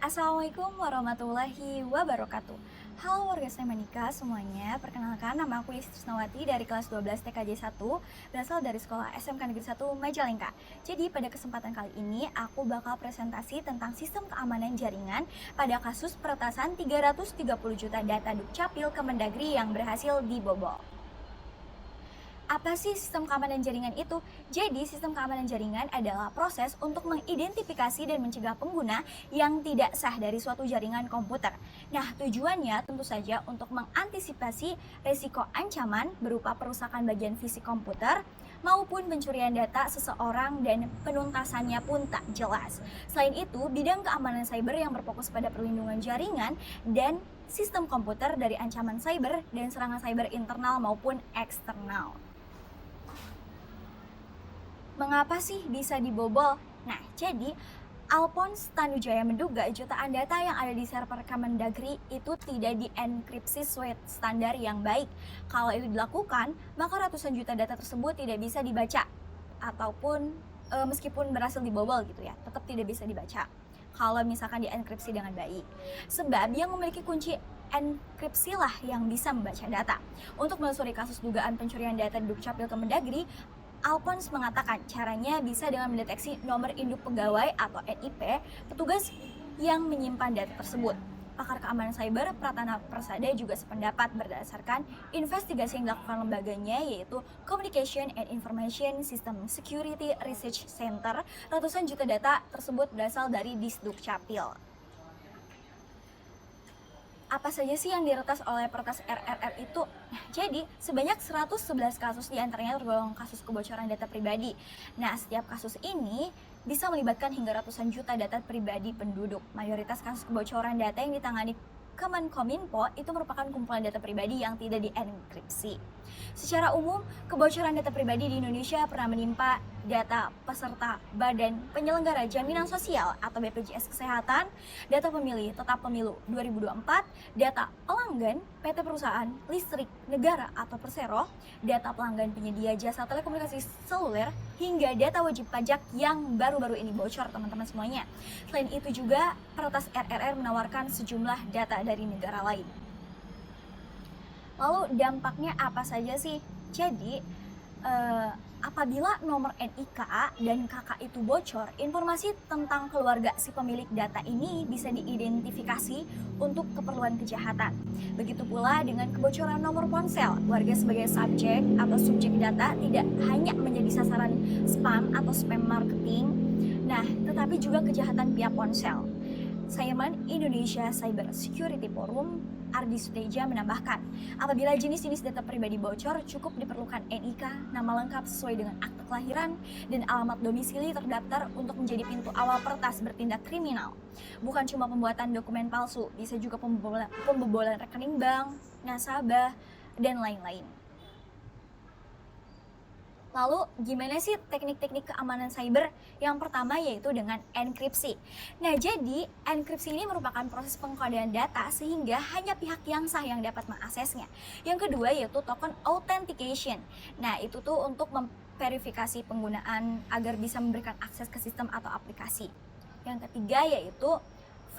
Assalamualaikum warahmatullahi wabarakatuh. Halo warga Semanika semuanya, perkenalkan nama aku Istisnawati dari kelas 12 TKJ 1, berasal dari sekolah SMK Negeri 1 Majalengka. Jadi pada kesempatan kali ini aku bakal presentasi tentang sistem keamanan jaringan pada kasus peretasan 330 juta data Dukcapil Kemendagri yang berhasil dibobol. Apa sih sistem keamanan jaringan itu? Jadi, sistem keamanan jaringan adalah proses untuk mengidentifikasi dan mencegah pengguna yang tidak sah dari suatu jaringan komputer. Nah, tujuannya tentu saja untuk mengantisipasi risiko ancaman berupa perusakan bagian fisik komputer maupun pencurian data seseorang dan penuntasannya pun tak jelas. Selain itu, bidang keamanan cyber yang berfokus pada perlindungan jaringan dan sistem komputer dari ancaman cyber dan serangan cyber internal maupun eksternal. Mengapa sih bisa dibobol? Nah, jadi Alphonse Tanujaya menduga jutaan data yang ada di server Kemendagri itu tidak dienkripsi sesuai standar yang baik. Kalau itu dilakukan, maka ratusan juta data tersebut tidak bisa dibaca ataupun meskipun berhasil dibobol gitu ya, tetap tidak bisa dibaca kalau misalkan dienkripsi dengan baik. Sebab yang memiliki kunci enkripsi lah yang bisa membaca data. Untuk menelusuri kasus dugaan pencurian data di Dukcapil Kemendagri, Alphonse mengatakan caranya bisa dengan mendeteksi nomor induk pegawai atau NIP petugas yang menyimpan data tersebut. Pakar keamanan cyber Pratana Persada juga sependapat berdasarkan investigasi yang dilakukan lembaganya, yaitu Communication and Information System Security Research Center. Ratusan juta data tersebut berasal dari Disdukcapil. Apa saja sih yang diretas oleh peretas RRR itu? Nah, jadi sebanyak 111 kasus diantaranya tergolong kasus kebocoran data pribadi. Nah, setiap kasus ini bisa melibatkan hingga ratusan juta data pribadi penduduk. Mayoritas kasus kebocoran data yang ditangani Kemenkominfo itu merupakan kumpulan data pribadi yang tidak dienkripsi. Secara umum, kebocoran data pribadi di Indonesia pernah menimpa data peserta Badan Penyelenggara Jaminan Sosial atau BPJS Kesehatan, data pemilih tetap pemilu 2024, data pelanggan PT Perusahaan Listrik Negara atau Persero, data pelanggan penyedia jasa telekomunikasi seluler, hingga data wajib pajak yang baru-baru ini bocor teman-teman semuanya. Selain itu juga, peretas RRR menawarkan sejumlah data dari negara lain. Lalu dampaknya apa saja sih? Jadi, apabila nomor NIK dan KK itu bocor, informasi tentang keluarga si pemilik data ini bisa diidentifikasi untuk keperluan kejahatan. Begitu pula dengan kebocoran nomor ponsel, warga sebagai subjek atau subjek data tidak hanya menjadi sasaran spam atau spam marketing, nah tetapi juga kejahatan via ponsel. Sayaman Indonesia Cyber Security Forum Ardi Suteja menambahkan, apabila jenis-jenis data pribadi bocor, cukup diperlukan NIK, nama lengkap sesuai dengan akte kelahiran, dan alamat domisili terdaftar untuk menjadi pintu awal peretas bertindak kriminal. Bukan cuma pembuatan dokumen palsu, bisa juga pembobolan rekening bank, nasabah, dan lain-lain. Lalu gimana sih teknik-teknik keamanan cyber? Yang pertama yaitu dengan enkripsi. Nah, jadi enkripsi ini merupakan proses pengkodean data sehingga hanya pihak yang sah yang dapat mengaksesnya. Yang kedua yaitu token authentication. Nah, itu tuh untuk memverifikasi penggunaan agar bisa memberikan akses ke sistem atau aplikasi. Yang ketiga yaitu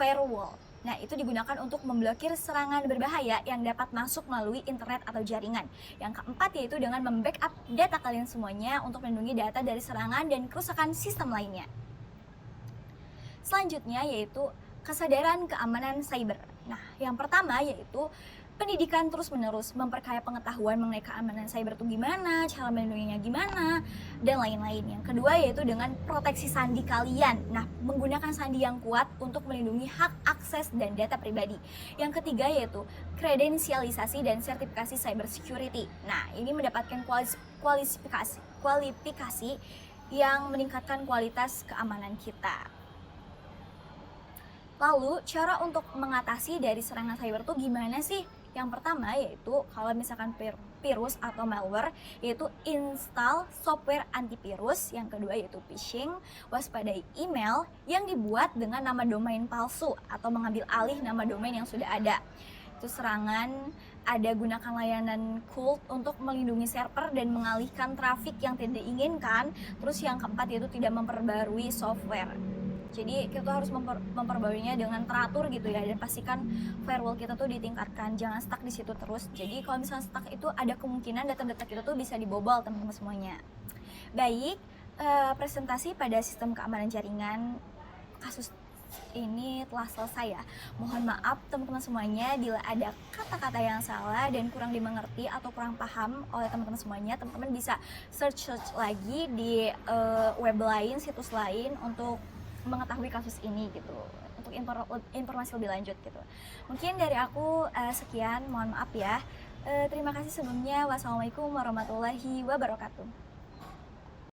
firewall. Nah, itu digunakan untuk memblokir serangan berbahaya yang dapat masuk melalui internet atau jaringan. Yang keempat yaitu dengan membackup data kalian semuanya untuk melindungi data dari serangan dan kerusakan sistem lainnya. Selanjutnya yaitu kesadaran keamanan cyber. Nah, yang pertama yaitu pendidikan terus-menerus, memperkaya pengetahuan mengenai keamanan cyber itu gimana, cara melindunginya gimana, dan lain-lain. Yang kedua yaitu dengan proteksi sandi kalian. Nah, menggunakan sandi yang kuat untuk melindungi hak akses dan data pribadi. Yang ketiga yaitu kredensialisasi dan sertifikasi cyber security. Nah, ini mendapatkan kualifikasi yang meningkatkan kualitas keamanan kita. Lalu, cara untuk mengatasi dari serangan cyber itu gimana sih? Yang pertama yaitu kalau misalkan virus atau malware, yaitu install software antivirus. Yang kedua yaitu phishing, waspadai email yang dibuat dengan nama domain palsu atau mengambil alih nama domain yang sudah ada. Itu serangan, ada gunakan layanan cult untuk melindungi server dan mengalihkan trafik yang tidak diinginkan. Terus yang keempat yaitu tidak memperbarui software. Jadi kita harus memperbaikinya dengan teratur gitu ya, dan pastikan firewall kita tuh ditingkatkan, jangan stuck di situ terus. Jadi kalau misalnya stuck itu ada kemungkinan data-data kita tuh bisa dibobol teman-teman semuanya. Baik, presentasi pada sistem keamanan jaringan kasus ini telah selesai ya. Mohon maaf teman-teman semuanya bila ada kata-kata yang salah dan kurang dimengerti atau kurang paham oleh teman-teman semuanya. Teman-teman bisa search lagi di web lain, situs lain untuk mengetahui kasus ini gitu, untuk informasi lebih lanjut gitu. Mungkin dari aku sekian, mohon maaf ya. Terima kasih sebelumnya. Wassalamualaikum warahmatullahi wabarakatuh.